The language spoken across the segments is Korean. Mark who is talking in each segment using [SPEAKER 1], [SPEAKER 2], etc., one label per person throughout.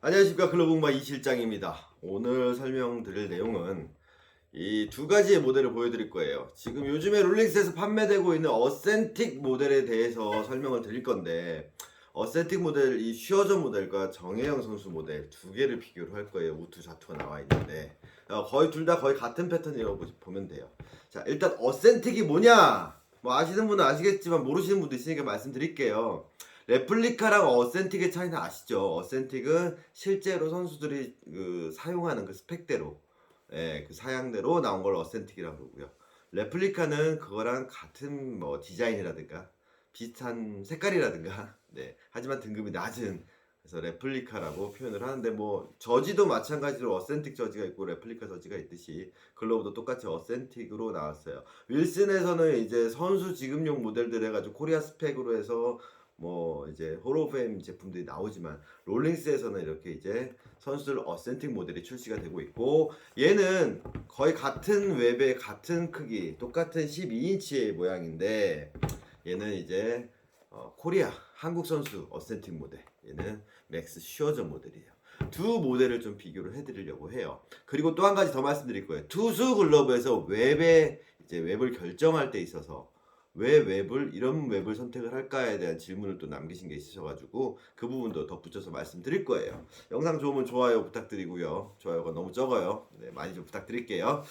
[SPEAKER 1] 안녕하십니까, 글로브마 이실장입니다. 오늘 설명드릴 내용은 이 두 가지의 모델을 보여드릴 거예요. 지금 요즘에 롤렉스에서 판매되고 있는 어센틱 모델에 대해서 설명을 드릴 건데, 어센틱 모델, 이 슈어저 모델과 정혜영 선수 모델 두 개를 비교를 할 거예요. 우투 좌투가 나와 있는데 거의 둘 다 거의 같은 패턴이라고 보면 돼요. 자, 일단 어센틱이 뭐냐? 뭐 아시는 분은 아시겠지만 모르시는 분도 있으니까 말씀드릴게요. 레플리카랑 어센틱의 차이는 아시죠? 어센틱은 실제로 선수들이 사용하는 그 스펙대로, 그 사양대로 나온 걸 어센틱이라고 그러고요. 레플리카는 그거랑 같은 뭐 디자인이라든가 비슷한 색깔이라든가, 하지만 등급이 낮은, 그래서 레플리카라고 표현을 하는데, 뭐 저지도 마찬가지로 어센틱 저지가 있고 레플리카 저지가 있듯이 글로브도 똑같이 어센틱으로 나왔어요. 윌슨에서는 이제 선수 지급용 모델들 해가지고 코리아 스펙으로 해서 뭐 이제 홀오브페임 제품들이 나오지만, 롤링스에서는 이렇게 이제 선수들 어센틱 모델이 출시가 되고 있고, 얘는 거의 같은 웹의 같은 크기, 똑같은 12인치의 모양인데, 얘는 이제 코리아 한국 선수 어센틱 모델, 얘는 맥스 슈어저 모델이에요. 두 모델을 좀 비교를 해드리려고 해요. 그리고 또 한 가지 더 말씀드릴 거예요. 투수 글러브에서 웹에 이제 웹을 결정할 때 있어서 왜 이런 웹을 선택을 할까에 대한 질문을 또 남기신 게 있으셔가지고 그 부분도 덧붙여서 말씀드릴 거예요. 영상 좋으면 좋아요 부탁드리고요. 좋아요가 너무 적어요. 많이 좀 부탁드릴게요.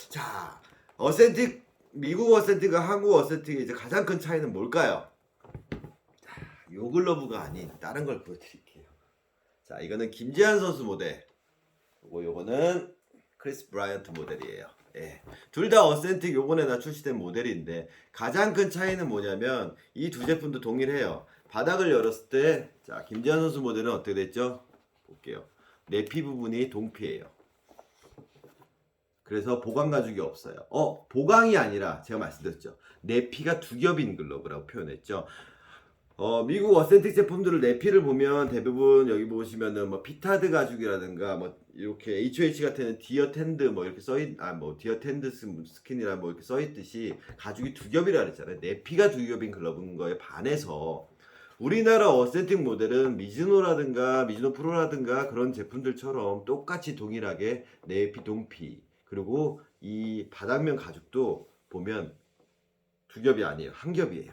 [SPEAKER 1] 자, 어센틱, 미국 어센틱과 한국 어센틱의 이제 가장 큰 차이는 뭘까요? 자, 요 글러브가 아닌 다른 걸 보여드릴게요. 자, 이거는 김재환 선수 모델, 요거는 크리스 브라이언트 모델이에요. 둘 다 어센틱 요번에 출시된 모델인데, 가장 큰 차이는 뭐냐면 이 두 제품도 동일해요. 바닥을 열었을 때, 자, 김재환 선수 모델은 어떻게 됐죠? 볼게요. 내피 부분이 동피예요. 그래서 보강 가죽이 없어요. 보강이 아니라 제가 말씀드렸죠. 내피가 두 겹인 글러브라고 표현했죠. 미국 어센틱 제품들을 내피를 보면 대부분 여기 보시면은 뭐 피타드 가죽이라든가 뭐 이렇게 HOH 같은 디어 텐드 뭐 이렇게 디어 텐드 스킨이라 뭐 이렇게 써 있듯이 가죽이 두 겹이라 그랬잖아요. 내피가 두 겹인 글러브인 거에 반해서 우리나라 어센틱 모델은 미즈노라든가 미즈노 프로라든가 그런 제품들처럼 똑같이 동일하게 내피 동피, 그리고 이 바닥면 가죽도 보면 두 겹이 아니에요. 한 겹이에요.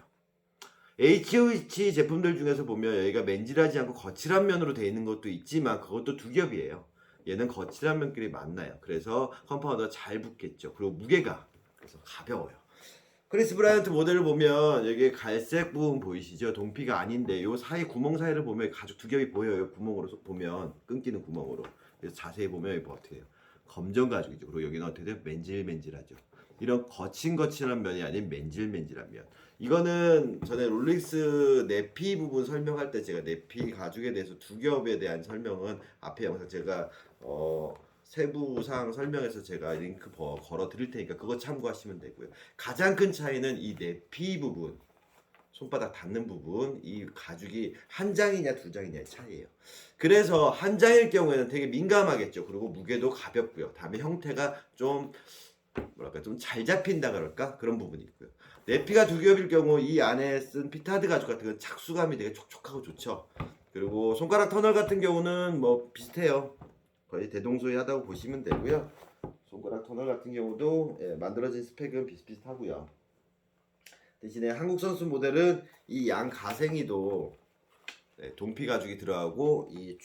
[SPEAKER 1] HOH 제품들 중에서 보면 여기가 맨질하지 않고 거칠한 면으로 되어 있는 것도 있지만 그것도 두 겹이에요. 얘는 거칠한 면끼리 만나요. 그래서 컴파운더가 잘 붙겠죠. 그리고 무게가 그래서 가벼워요. 크리스 브라이언트 모델을 보면 여기 갈색 부분 보이시죠? 동피가 아닌데 요 사이 구멍 사이를 보면 가죽 두 겹이 보여요. 구멍으로 보면, 끊기는 구멍으로. 그래서 자세히 보면 여기 어떻게 돼요? 검정 가죽이죠. 그리고 여기는 어떻게 돼요? 맨질맨질하죠. 이런 거칠한 면이 아닌 맨질맨질한 면. 이거는 전에 롤렉스 내피 부분 설명할 때 제가 내피 가죽에 대해서 두 겹에 대한 설명은 앞에 영상 제가 세부상 설명해서 제가 링크 걸어 드릴 테니까 그거 참고하시면 되고요. 가장 큰 차이는 이 내피 부분, 손바닥 닿는 부분, 이 가죽이 한 장이냐 두 장이냐의 차이예요. 그래서 한 장일 경우에는 되게 민감하겠죠. 그리고 무게도 가볍고요. 다음에 형태가 좀 좀 잘 잡힌다 그럴까? 그런 부분이 있고요. 내피가 두 겹일 경우 이 안에 쓴 피타드 가죽 같은 건 착수감이 되게 촉촉하고 좋죠. 그리고 손가락 터널 같은 경우는 뭐 비슷해요. 거의 대동소이하다고 보시면 되고요. 손가락 터널 같은 경우도 만들어진 스펙은 비슷비슷하고요. 대신에 한국 선수 모델은 이 양 가생이도 동피 가죽이 들어가고 이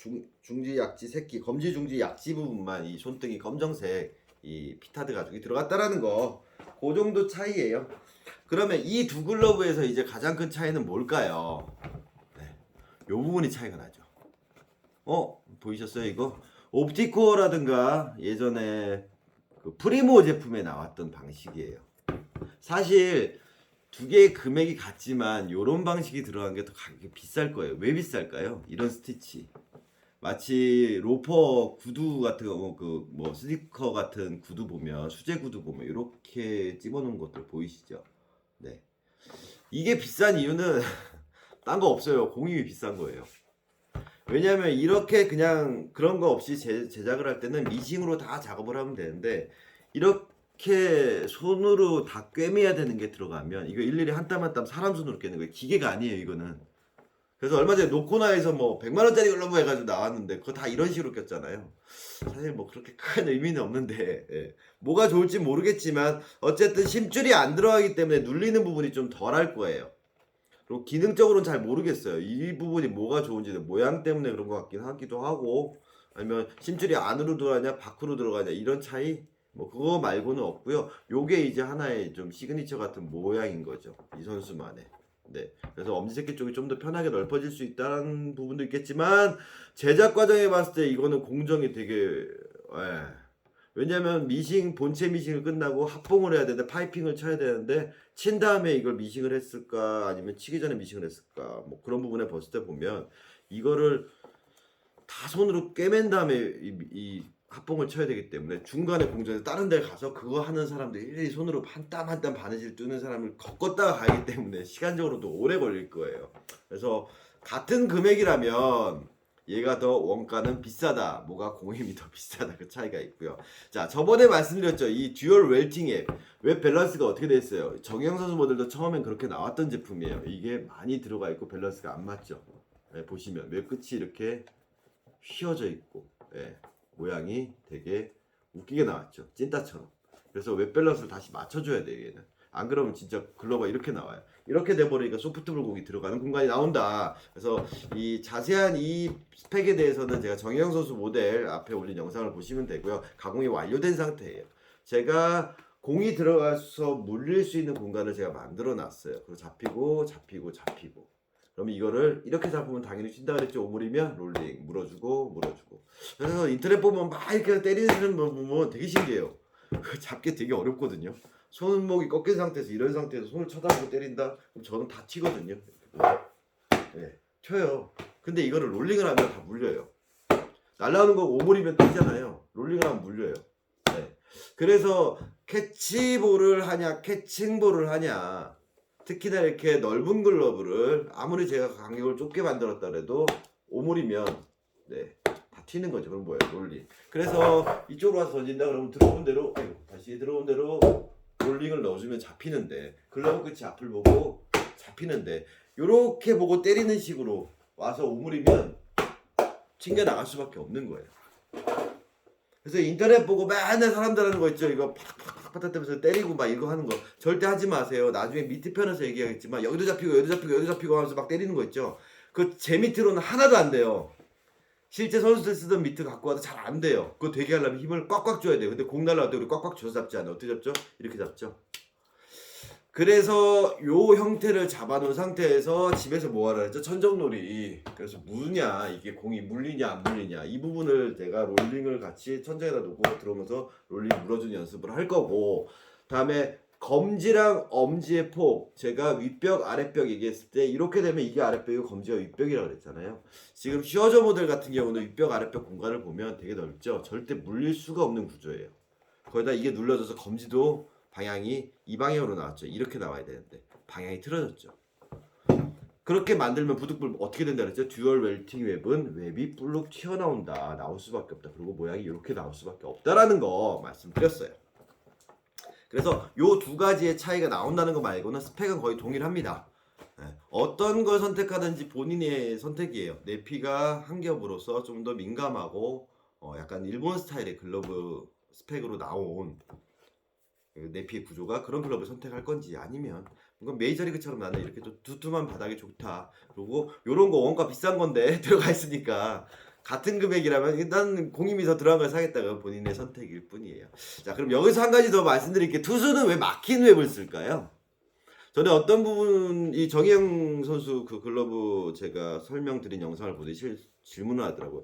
[SPEAKER 1] 중지 약지 새끼, 검지 중지 약지 부분만 이 손등이 검정색 이 피타드 가죽이 들어갔다라는 거, 그 정도 차이예요. 그러면 이 두 글러브에서 이제 가장 큰 차이는 뭘까요? 요 부분이 차이가 나죠. 보이셨어요 이거? 옵티코어라든가 예전에 그 프리모 제품에 나왔던 방식이에요. 사실 두 개의 금액이 같지만 요런 방식이 들어간 게 더 가격이 비쌀 거예요. 왜 비쌀까요? 이런 스티치. 마치 로퍼 구두 같은 거, 뭐 스니커 같은 구두 보면, 수제 구두 보면 이렇게 집어놓은 것들 보이시죠? 네. 이게 비싼 이유는 딴 거 없어요. 공임이 비싼 거예요. 왜냐면 이렇게 그냥 그런 거 없이 제작을 할 때는 미싱으로 다 작업을 하면 되는데, 이렇게 손으로 다 꿰매야 되는 게 들어가면 이거 일일이 한 땀 한 땀 사람 손으로 꿰는 거예요. 기계가 아니에요, 이거는. 그래서 얼마 전에 노코나에서 뭐 100만 원짜리 글러브 해가지고 나왔는데 그거 다 이런 식으로 꼈잖아요. 사실 뭐 그렇게 큰 의미는 없는데 예. 뭐가 좋을지 모르겠지만 어쨌든 심줄이 안 들어가기 때문에 눌리는 부분이 좀 덜할 거예요. 그리고 기능적으로는 잘 모르겠어요. 이 부분이 뭐가 좋은지 모양 때문에 그런 것 같긴 하기도 하고 아니면 심줄이 안으로 들어가냐 밖으로 들어가냐 이런 차이 뭐 그거 말고는 없고요. 요게 이제 하나의 좀 시그니처 같은 모양인 거죠. 이 선수만의. 네. 그래서 엄지새끼 쪽이 좀 더 편하게 넓어질 수 있다는 부분도 있겠지만 제작 과정에 봤을 때 이거는 공정이 되게 왜냐면 미싱 본체 미싱을 끝나고 합봉을 해야 되는데 파이핑을 쳐야 되는데 친 다음에 이걸 미싱을 했을까 아니면 치기 전에 미싱을 했을까 뭐 그런 부분에 봤을 때 보면 이거를 다 손으로 꿰맨 다음에 이 합봉을 쳐야 되기 때문에 중간에 공정에서 다른 데 가서 그거 하는 사람들 일일이 손으로 한 땀 한 땀 바느질 뜨는 사람을 걷다가 가기 때문에 시간적으로도 오래 걸릴 거예요. 그래서 같은 금액이라면 얘가 더 원가는 비싸다. 뭐가 공임이 더 비싸다. 그 차이가 있고요. 자, 저번에 말씀드렸죠. 이 듀얼 웰팅 앱. 웹 밸런스가 어떻게 됐어요? 정영 선수 모델도 처음엔 그렇게 나왔던 제품이에요. 이게 많이 들어가 있고 밸런스가 안 맞죠. 네, 보시면 웹 끝이 이렇게 휘어져 있고 모양이 되게 웃기게 나왔죠. 찐따처럼. 그래서 웹 밸런스를 다시 맞춰줘야 돼요. 얘는. 안 그러면 진짜 글러브가 이렇게 나와요. 이렇게 돼버리니까 소프트볼 공이 들어가는 공간이 나온다. 그래서 이 자세한 이 스펙에 대해서는 제가 정희영 선수 모델 앞에 올린 영상을 보시면 되고요. 가공이 완료된 상태예요. 제가 공이 들어가서 물릴 수 있는 공간을 제가 만들어 놨어요. 그리고 잡히고 그러면 이거를 이렇게 잡으면 당연히 쉰다 그랬죠. 오므리면 롤링 물어주고 그래서 인터넷 보면 막 이렇게 때리는 거 보면 되게 신기해요. 잡기 되게 어렵거든요. 손목이 꺾인 상태에서 이런 상태에서 손을 쳐다보고 때린다? 그럼 저는 다 튀거든요. 네, 튀어요. 근데 이거를 롤링을 하면 다 물려요. 날라오는 거 오므리면 뛰잖아요. 롤링을 하면 물려요. 네. 그래서 캐치볼을 하냐 캐칭볼을 하냐 특히나 이렇게 넓은 글러브를 아무리 제가 간격을 좁게 만들었다 해도 오므리면 다 튀는 거죠. 그럼 뭐예요? 롤링. 그래서 이쪽으로 와서 던진다 그러면 들어온 대로 다시 들어온 대로 롤링을 넣어주면 잡히는데 글러브 끝이 앞을 보고 잡히는데 요렇게 보고 때리는 식으로 와서 오므리면 튕겨 나갈 수밖에 없는 거예요. 그래서 인터넷 보고 맨날 사람들 하는 거 있죠. 이거 팍팍팍 때면서 때리고 막 이거 하는 거 절대 하지 마세요. 나중에 밑에 편에서 얘기하겠지만 여기도 잡히고 하면서 막 때리는 거 있죠. 그 제 밑으로는 하나도 안 돼요. 실제 선수들 쓰던 미트 갖고 와도 잘 안 돼요. 그거 되게 하려면 힘을 꽉꽉 줘야 돼요. 근데 공 날라올 때 우리 꽉꽉 줘서 잡지 않아요. 어떻게 잡죠? 이렇게 잡죠. 그래서 요 형태를 잡아놓은 상태에서 집에서 뭐 하라 했죠? 천정놀이. 그래서 무냐 이게 공이 물리냐 안 물리냐 이 부분을 제가 롤링을 같이 천장에다 놓고 들어오면서 롤링 물어주는 연습을 할 거고 다음에 검지랑 엄지의 폭 제가 윗벽 아랫벽 얘기했을 때 이렇게 되면 이게 아랫벽이고 검지가 윗벽이라고 그랬잖아요. 지금 슈어저 모델 같은 경우는 윗벽 아랫벽 공간을 보면 되게 넓죠. 절대 물릴 수가 없는 구조예요. 거기다 이게 눌러져서 검지도 방향이 이 방향으로 나왔죠. 이렇게 나와야 되는데 방향이 틀어졌죠. 그렇게 만들면 부득불 어떻게 된다 그랬죠? 듀얼 웰팅 웹은 웹이 불룩 튀어나온다. 나올 수밖에 없다. 그리고 모양이 이렇게 나올 수밖에 없다라는 거 말씀드렸어요. 그래서 요 두 가지의 차이가 나온다는 거 말고는 스펙은 거의 동일합니다. 어떤 걸 선택하든지 본인의 선택이에요. 내피가 한 겹으로서 좀 더 민감하고 약간 일본 스타일의 글러브 스펙으로 나온 내피의 구조가 그런 글러브를 선택할 건지 아니면 뭔가 메이저리그처럼 나는 이렇게 좀 두툼한 바닥이 좋다. 그리고 요런 거 원가 비싼 건데 들어가 있으니까 같은 금액이라면 일단 공임이 더 들어간 걸 사겠다가 본인의 선택일 뿐이에요. 자, 그럼 여기서 한 가지 더 말씀드릴게요. 투수는 왜 막힌 웹을 쓸까요? 저는 어떤 부분 이 정희영 선수 그 글러브 제가 설명드린 영상을 보더니 질문을 하더라고요.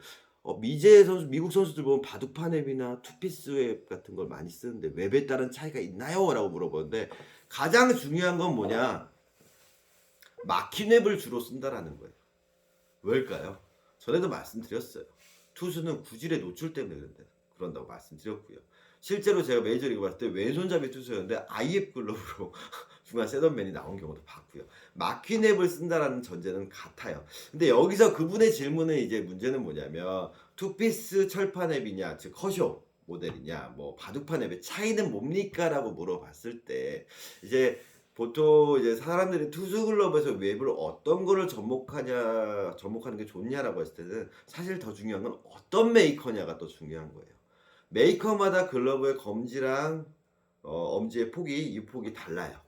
[SPEAKER 1] 미제 선수 미국 선수들 보면 바둑판 웹이나 투피스 웹 같은 걸 많이 쓰는데 웹에 따른 차이가 있나요? 라고 물어보는데 가장 중요한 건 뭐냐? 막힌 웹을 주로 쓴다라는 거예요. 왜일까요? 전에도 말씀드렸어요. 투수는 구질의 노출 때문에 그런다고 말씀드렸고요. 실제로 제가 메이저리그 봤을 때 왼손잡이 투수였는데 IF 글러브로 중간 셋업맨이 나온 경우도 봤고요. 막힌 앱을 쓴다라는 전제는 같아요. 근데 여기서 그분의 질문은 이제 문제는 뭐냐면 투피스 철판 앱이냐 즉 커쇼 모델이냐 뭐 바둑판 앱의 차이는 뭡니까? 라고 물어봤을 때 이제 보통 이제 사람들이 투수 글러브에서 웹을 어떤 거를 접목하는 게 좋냐라고 했을 때는 사실 더 중요한 건 어떤 메이커냐가 더 중요한 거예요. 메이커마다 글러브의 검지랑 엄지의 폭이 이 폭이 달라요.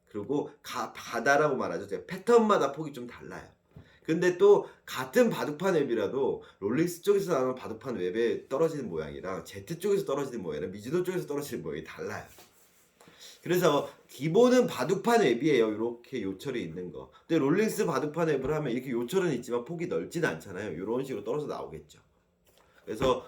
[SPEAKER 1] 그리고 바다라고 말하죠. 제가 패턴마다 폭이 좀 달라요. 근데 또 같은 바둑판 웹이라도 롤링스 쪽에서 나오는 바둑판 웹에 떨어지는 모양이랑 Z 쪽에서 떨어지는 모양이랑 미즈노 쪽에서 떨어지는 모양이 달라요. 그래서 기본은 바둑판 웹이에요. 이렇게 요철이 있는 거. 근데 롤링스 바둑판 웹을 하면 이렇게 요철은 있지만 폭이 넓진 않잖아요. 이런 식으로 떨어져 나오겠죠. 그래서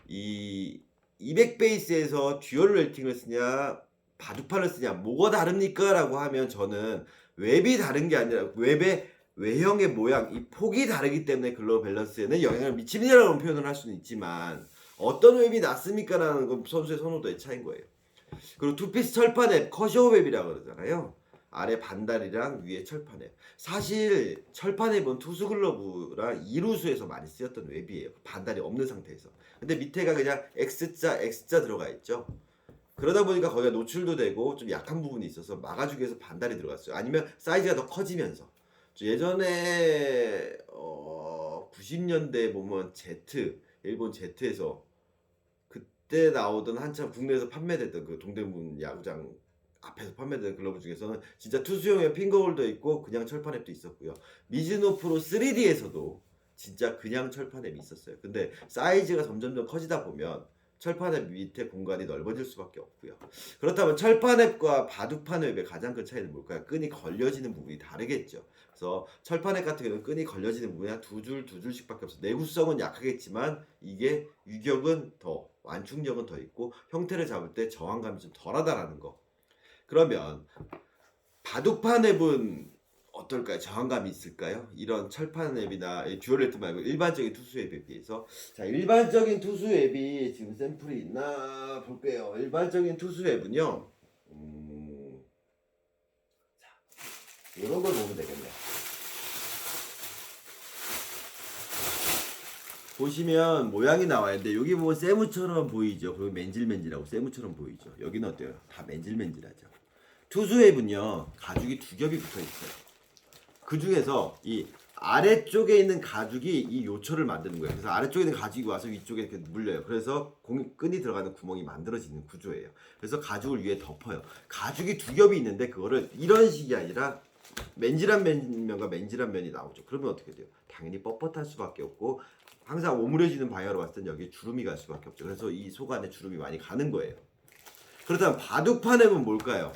[SPEAKER 1] 이 200 베이스에서 듀얼 웰팅을 쓰냐 바둑판을 쓰냐 뭐가 다릅니까? 라고 하면 저는 웹이 다른 게 아니라 웹의 외형의 모양, 이 폭이 다르기 때문에 글로벌 밸런스에는 영향을 미칩니다라고 표현을 할 수는 있지만 어떤 웹이 낫습니까? 라는 건 선수의 선호도의 차이인 거예요. 그리고 투피스 철판 앱, 커쇼 웹이라고 그러잖아요. 아래 반달이랑 위에 철판 앱. 사실 철판 앱은 투수 글러브랑 이루수에서 많이 쓰였던 웹이에요. 반달이 없는 상태에서. 근데 밑에가 그냥 X자 들어가 있죠. 그러다 보니까 거기가 노출도 되고 좀 약한 부분이 있어서 막아주기 위해서 반달이 들어갔어요. 아니면 사이즈가 더 커지면서. 예전에 90년대 보면 일본 Z에서 그때 나오던 한참 국내에서 판매됐던 그 동대문 야구장 앞에서 판매되는 글러브 중에서는 진짜 투수용의 핑거홀더 있고 그냥 철판앱도 있었고요. 미즈노 프로 3D에서도 진짜 그냥 철판앱이 있었어요. 근데 사이즈가 점점 커지다 보면 철판앱 밑에 공간이 넓어질 수밖에 없고요. 그렇다면 철판앱과 바둑판앱의 가장 큰 차이는 뭘까요? 끈이 걸려지는 부분이 다르겠죠. 그래서 철판앱 같은 경우는 끈이 걸려지는 부분이 한 두 줄씩밖에 없어요. 내구성은 약하겠지만 이게 유격은 더 완충력은 더 있고 형태를 잡을 때 저항감이 좀 덜하다라는 거. 그러면 바둑판 앱은 어떨까요? 저항감이 있을까요? 이런 철판 앱이나 듀얼 랩트 말고 일반적인 투수 앱에 비해서. 자, 일반적인 투수 앱이 지금 샘플이 있나 볼게요. 일반적인 투수 앱은요. 자, 이런 걸 보면 되겠네요. 보시면 모양이 나와요. 근데 여기 보면 세무처럼 보이죠. 그리고 맨질맨질하고 세무처럼 보이죠. 여기는 어때요? 다 맨질맨질하죠. 투수앱은요 가죽이 두 겹이 붙어 있어요. 그 중에서 이 아래쪽에 있는 가죽이 이 요철을 만드는 거예요. 그래서 아래쪽에 있는 가죽이 와서 위쪽에 이렇게 물려요. 그래서 끈이 들어가는 구멍이 만들어지는 구조예요. 그래서 가죽을 위에 덮어요. 가죽이 두 겹이 있는데 그거를 이런 식이 아니라 맨질한 면과 맨질한 면이 나오죠. 그러면 어떻게 돼요? 당연히 뻣뻣할 수밖에 없고 항상 오므려지는 방향으로 봤을 땐 여기 주름이 갈 수밖에 없죠. 그래서 이 속 안에 주름이 많이 가는 거예요. 그렇다면 바둑판 앱은 뭘까요?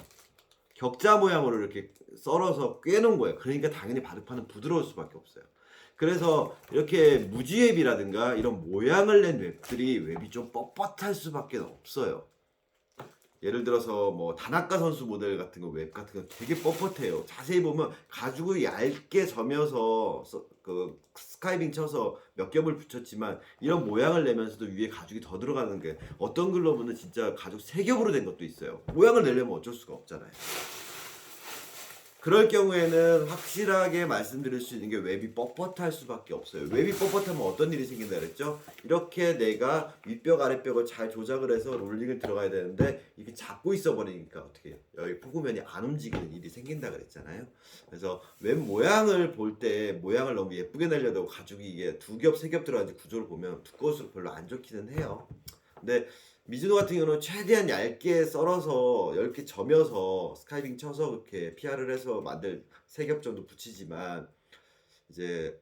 [SPEAKER 1] 격자 모양으로 이렇게 썰어서 꿰놓은 거예요. 그러니까 당연히 바둑판은 부드러울 수밖에 없어요. 그래서 이렇게 무지웹이라든가 이런 모양을 낸 웹들이 웹이 좀 뻣뻣할 수밖에 없어요. 예를 들어서 뭐 다나카 선수 모델 같은 거 웹 같은 거 되게 뻣뻣해요. 자세히 보면 가죽을 얇게 점여서 그 스카이빙 쳐서 몇 겹을 붙였지만 이런 모양을 내면서도 위에 가죽이 더 들어가는 게 어떤 글러브는 진짜 가죽 3겹으로 된 것도 있어요. 모양을 내려면 어쩔 수가 없잖아요. 그럴 경우에는 확실하게 말씀드릴 수 있는 게 웹이 뻣뻣할 수밖에 없어요. 웹이 뻣뻣하면 어떤 일이 생긴다 그랬죠? 이렇게 내가 윗벽 아랫벽을 잘 조작을 해서 롤링을 들어가야 되는데 이게 잡고 있어 버리니까 어떻게 해요? 여기 포구면이 안 움직이는 일이 생긴다 그랬잖아요. 그래서 웹 모양을 볼 때 모양을 너무 예쁘게 내려고 가죽이 이게 두 겹, 세 겹 들어가는 구조를 보면 두꺼울수록 별로 안 좋기는 해요. 근데 미즈노 같은 경우는 최대한 얇게 썰어서 얇게 점여서 스카이빙 쳐서 그렇게 PR을 해서 만들 3겹 정도 붙이지만 이제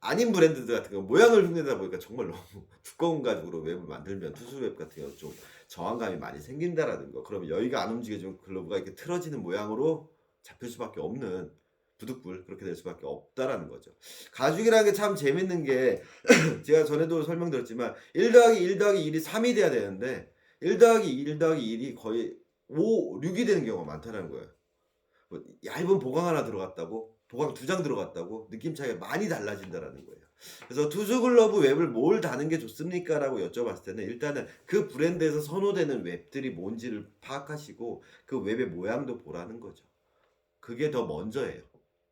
[SPEAKER 1] 아닌 브랜드들 같은 경우 모양을 흉내다 보니까 정말 너무 두꺼운 가죽으로 웹을 만들면 투수 웹 같은 경우 좀 저항감이 많이 생긴다라는 거. 그러면 여기가 안 움직여지면 글러브가 이렇게 틀어지는 모양으로 잡힐 수밖에 없는 부득불 그렇게 될 수밖에 없다라는 거죠. 가죽이라는 게 참 재밌는 게 제가 전에도 설명드렸지만 1 더하기 1 더하기 1이 3이 돼야 되는데 1 더하기 1 더하기 1이 거의 5, 6이 되는 경우가 많다는 거예요. 뭐 얇은 보강 하나 들어갔다고 보강 2장 들어갔다고 느낌 차이가 많이 달라진다라는 거예요. 그래서 투수 글러브 웹을 뭘 다는 게 좋습니까? 라고 여쭤봤을 때는 일단은 그 브랜드에서 선호되는 웹들이 뭔지를 파악하시고 그 웹의 모양도 보라는 거죠. 그게 더 먼저예요.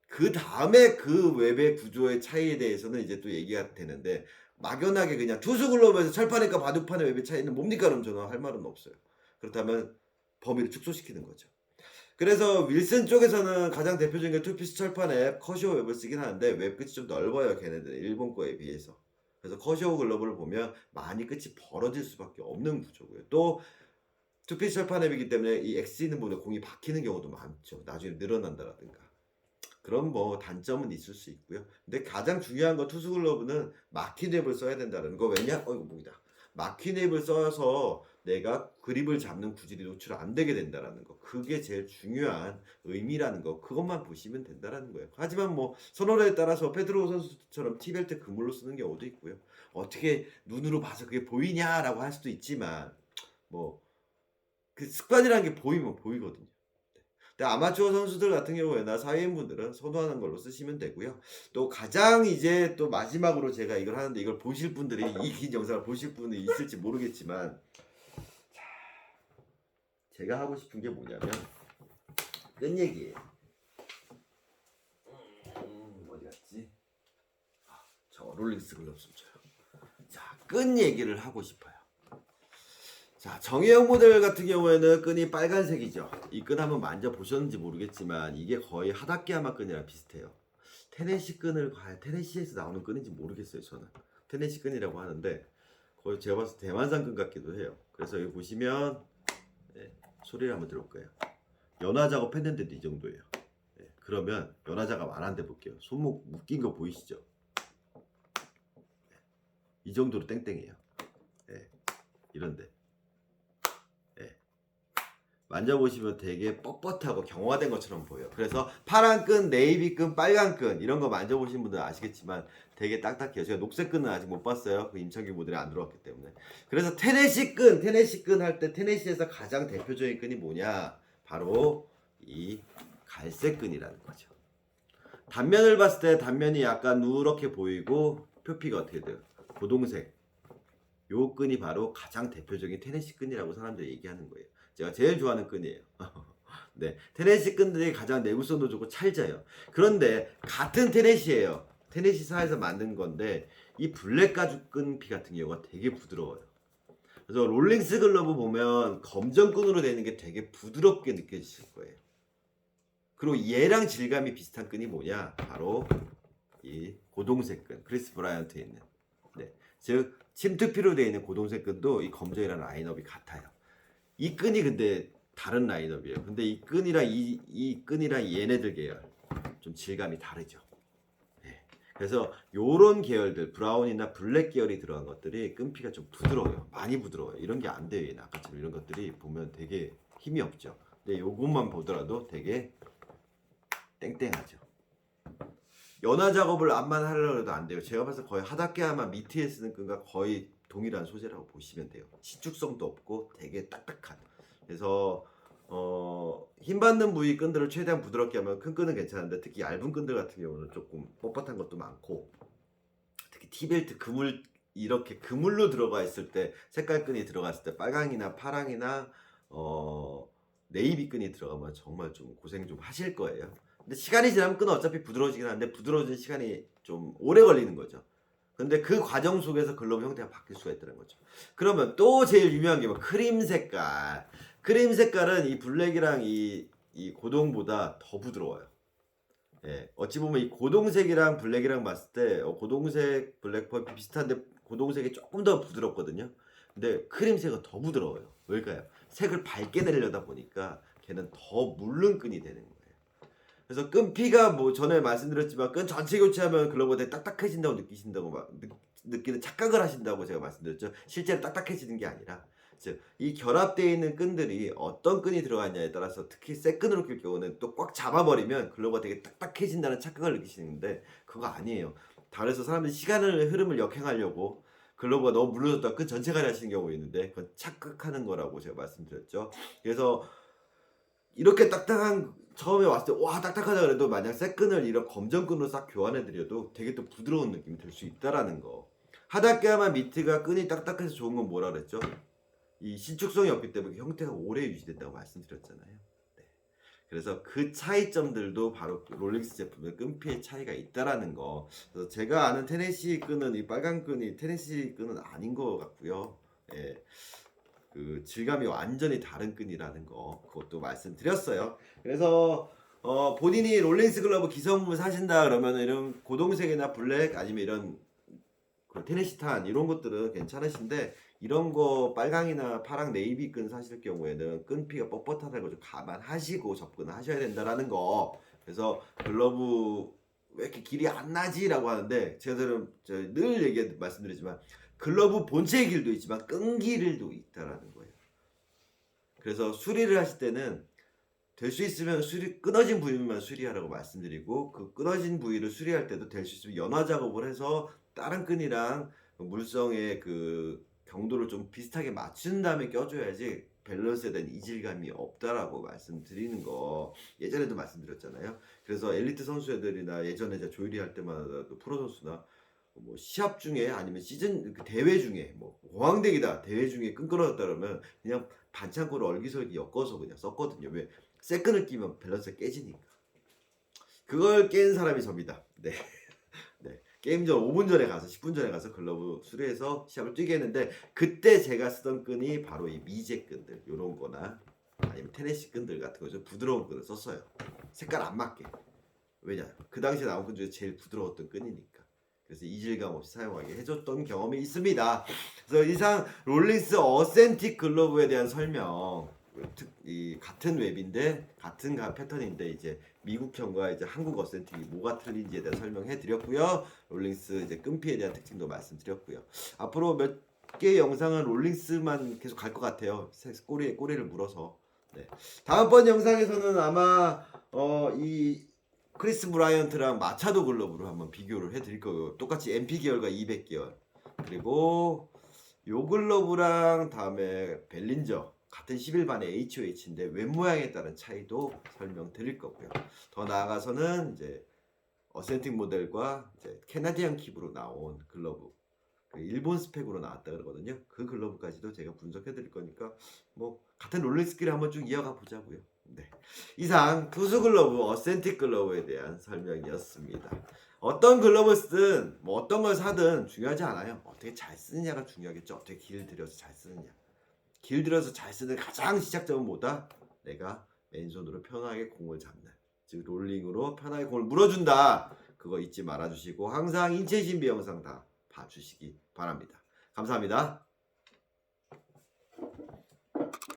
[SPEAKER 1] 그 다음에 그 웹의 구조의 차이에 대해서는 이제 또 얘기가 되는데 막연하게 그냥 투수 글러브에서 철판과 바둑판의 웹의 차이는 뭡니까? 그럼 저는 할 말은 없어요. 그렇다면 범위를 축소시키는 거죠. 그래서 윌슨 쪽에서는 가장 대표적인 게 투피스 철판 앱 커시오 웹을 쓰긴 하는데 웹 끝이 좀 넓어요. 걔네들 일본 거에 비해서. 그래서 커시오 글러브를 보면 많이 끝이 벌어질 수밖에 없는 구조고요. 또 투피스 철판 앱이기 때문에 이 X 있는 부분에 공이 박히는 경우도 많죠. 나중에 늘어난다라든가. 그런 뭐 단점은 있을 수 있고요. 근데 가장 중요한 건 투수 글러브는 마킨 랩을 써야 된다는 거. 왜냐? 이거 목이다. 마킨 랩을 써서 내가 그립을 잡는 구질이 노출 안 되게 된다라는 거. 그게 제일 중요한 의미라는 거. 그것만 보시면 된다라는 거예요. 하지만 뭐 선호도에 따라서 페드로 선수처럼 티벨트 그물로 쓰는 경우도 있고요. 어떻게 눈으로 봐서 그게 보이냐라고 할 수도 있지만 뭐 그 습관이라는 게 보이면 보이거든요. 근데 아마추어 선수들 같은 경우에나 사회인분들은 선호하는 걸로 쓰시면 되고요. 또 가장 이제 또 마지막으로 제가 이걸 하는데 이걸 보실 분들이 이 긴 영상을 보실 분이 있을지 모르겠지만 제가 하고 싶은 게 뭐냐면 끝 얘기예요. 어디 갔지? 저 롤링스 글럽스 줘요. 자, 끈 얘기를 하고 싶어요. 자, 정혜영 모델 같은 경우에는 끈이 빨간색이죠. 이 끈 한번 만져보셨는지 모르겠지만 이게 거의 하다케야마 끈이랑 비슷해요. 테네시 끈을 과연 테네시에서 나오는 끈인지 모르겠어요. 저는 테네시 끈이라고 하는데 거의 제가 봤을 때 대만산 끈 같기도 해요. 그래서 여기 보시면 소리를 한번 들어볼까요? 연화 작업했는데도 이 정도예요. 그러면 연화 작업 안 한데 볼게요. 손목 묶인 거 보이시죠? 이 정도로 땡땡해요. 이런데 만져보시면 되게 뻣뻣하고 경화된 것처럼 보여요. 그래서 파란 끈, 네이비 끈, 빨간 끈 이런 거 만져보신 분들은 아시겠지만 되게 딱딱해요. 제가 녹색 끈은 아직 못 봤어요. 그 임창규 모델이 안 들어왔기 때문에. 그래서 테네시 끈 할 때 테네시에서 가장 대표적인 끈이 뭐냐? 바로 이 갈색 끈이라는 거죠. 단면을 봤을 때 단면이 약간 누렇게 보이고 표피가 어떻게 돼요? 고동색. 요 끈이 바로 가장 대표적인 테네시 끈이라고 사람들이 얘기하는 거예요. 제가 제일 좋아하는 끈이에요. 네, 테네시 끈들이 가장 내구성도 좋고 찰져요. 그런데 같은 테네시예요. 테네시사에서 만든 건데 이 블랙 가죽 끈피 같은 경우가 되게 부드러워요. 그래서 롤링스 글러브 보면 검정 끈으로 되는 게 되게 부드럽게 느껴지실 거예요. 그리고 얘랑 질감이 비슷한 끈이 뭐냐? 바로 이 고동색 끈, 크리스 브라이언트에 있는. 네, 즉 침투피로 되어 있는 고동색 끈도 이 검정이랑 라인업이 같아요. 이 끈이 근데 다른 라인업이에요. 근데 이 끈이랑 이 끈이랑 얘네들 계열 좀 질감이 다르죠. 네. 그래서 요런 계열들 브라운이나 블랙 계열이 들어간 것들이 끈피가 좀 부드러워요. 많이 부드러워요. 이런 게 안 돼요. 아까처럼 이런 것들이 보면 되게 힘이 없죠. 근데 요것만 보더라도 되게 땡땡하죠. 연화 작업을 암만 하려고 해도 안 돼요. 제가 봐서 거의 하다케야마 미트에 쓰는 끈과 거의 동일한 소재라고 보시면 돼요. 신축성도 없고 되게 딱딱한. 그래서 힘 받는 부위 끈들을 최대한 부드럽게 하면 큰 끈은 괜찮은데 특히 얇은 끈들 같은 경우는 조금 뻣뻣한 것도 많고 특히 티벨트 그물 이렇게 그물로 들어가 있을 때 색깔 끈이 들어갔을 때 빨강이나 파랑이나 네이비 끈이 들어가면 정말 좀 고생 좀 하실 거예요. 근데 시간이 지나면 끈은 어차피 부드러워지긴 하는데 부드러워진 시간이 좀 오래 걸리는 거죠. 근데 그 과정 속에서 글러브 형태가 바뀔 수가 있다는 거죠. 그러면 또 제일 유명한 게 뭐 크림 색깔. 크림 색깔은 이 블랙이랑 이 고동보다 더 부드러워요. 예, 어찌 보면 이 고동색이랑 블랙이랑 봤을 때 고동색, 블랙 펄이 비슷한데 고동색이 조금 더 부드럽거든요. 근데 크림색은 더 부드러워요. 왜일까요? 색을 밝게 내려다 보니까 걔는 더 물른 끈이 되는 거예요. 그래서 끈피가 뭐 전에 말씀드렸지만 끈 전체 교체하면 글러브가 되게 딱딱해진다고 느끼신다고 느끼는 착각을 하신다고 제가 말씀드렸죠. 실제로 딱딱해지는 게 아니라 즉 이 결합되어 있는 끈들이 어떤 끈이 들어갔냐에 따라서 특히 새 끈으로 낄 경우는 또 꽉 잡아버리면 글러브가 되게 딱딱해진다는 착각을 느끼시는데 그거 아니에요. 다르서 사람들이 시간을 흐름을 역행하려고 글러브가 너무 물러졌다 끈 전체 가려 하시는 경우가 있는데 그건 착각하는 거라고 제가 말씀드렸죠. 그래서 이렇게 딱딱한 처음에 왔을 때 와 딱딱하다 그래도 만약 새 끈을 이런 검정 끈으로 싹 교환해 드려도 되게 또 부드러운 느낌이 들 수 있다라는 거. 하다케야마 미트가 끈이 딱딱해서 좋은 건 뭐라 그랬죠? 이 신축성이 없기 때문에 형태가 오래 유지된다고 말씀드렸잖아요. 네. 그래서 그 차이점들도 바로 롤링스 제품의 끈피의 차이가 있다라는 거. 그래서 제가 아는 테네시 끈은 이 빨간 끈이 테네시 끈은 아닌 것 같고요. 예. 그 질감이 완전히 다른 끈이라는 거 그것도 말씀드렸어요. 그래서 본인이 롤링스 글러브 기성품을 사신다 그러면 이런 고동색이나 블랙 아니면 이런 그 테네시탄 이런 것들은 괜찮으신데 이런 거 빨강이나 파랑 네이비 끈 사실 경우에는 끈피가 뻣뻣하다는 거 좀 감안하시고 접근을 하셔야 된다라는 거. 그래서 글러브 왜 이렇게 길이 안 나지라고 하는데 제가 늘 말씀드리지만 글러브 본체의 길도 있지만 끈 길도 있다라는 거예요. 그래서 수리를 하실 때는 될 수 있으면 끊어진 부위만 수리하라고 말씀드리고 그 끊어진 부위를 수리할 때도 될 수 있으면 연화 작업을 해서 다른 끈이랑 물성의 그 경도를 좀 비슷하게 맞춘 다음에 껴줘야지 밸런스에 대한 이질감이 없다라고 말씀드리는 거 예전에도 말씀드렸잖아요. 그래서 엘리트 선수들이나 예전에 제가 조율이 할 때마다 또 프로 선수나 뭐 시합 중에 아니면 시즌 그 대회 중에 뭐 공황대기다 대회 중에 끈 끊어졌다 그러면 그냥 반창고를 얼기설기 엮어서 그냥 썼거든요. 왜? 새 끈을 끼면 밸런스가 깨지니까. 그걸 깬 사람이 접니다. 네. 네. 게임 전 5분 전에 가서 10분 전에 가서 글러브 수리해서 시합을 뛰게 했는데 그때 제가 쓰던 끈이 바로 이 미제 끈들 요런 거나 아니면 테네시 끈들 같은 거 좀 부드러운 끈을 썼어요. 색깔 안 맞게. 왜냐? 그 당시에 나온 끈 중에 제일 부드러웠던 끈이니까. 그래서 이질감 없이 사용하게 해줬던 경험이 있습니다. 그래서 이상 롤링스 어센틱 글러브에 대한 설명 이 같은 웹인데 같은 패턴인데 이제 미국형과 이제 한국 어센틱이 뭐가 틀린지에 대한 설명해 드렸고요. 롤링스 이제 끈피에 대한 특징도 말씀드렸고요. 앞으로 몇 개 영상은 롤링스만 계속 갈 것 같아요. 꼬리를 물어서. 네. 다음번 영상에서는 아마 이 크리스 브라이언트랑 마차도 글러브로 한번 비교를 해드릴 거고요. 똑같이 MP 계열과 200 계열 그리고 요 글러브랑 다음에 벨린저 같은 11반의 HOH인데 웹 모양에 따른 차이도 설명드릴 거고요. 더 나아가서는 이제 어센틱 모델과 이제 캐나디안 킵으로 나온 글러브 그 일본 스펙으로 나왔다 그러거든요. 그 글러브까지도 제가 분석해 드릴 거니까 뭐 같은 롤링스키를 한번 쭉 이어가 보자고요. 네. 이상 투수 글러브 어센틱 글러브에 대한 설명이었습니다. 어떤 글러브 쓰든 뭐 어떤 걸 사든 중요하지 않아요. 어떻게 잘 쓰느냐가 중요하겠죠. 어떻게 길들여서 잘 쓰느냐. 길들여서 잘 쓰는 가장 시작점은 뭐다? 내가 맨손으로 편하게 공을 잡는 즉 롤링으로 편하게 공을 물어준다. 그거 잊지 말아주시고 항상 인체 신비 영상 다 봐주시기 바랍니다. 감사합니다.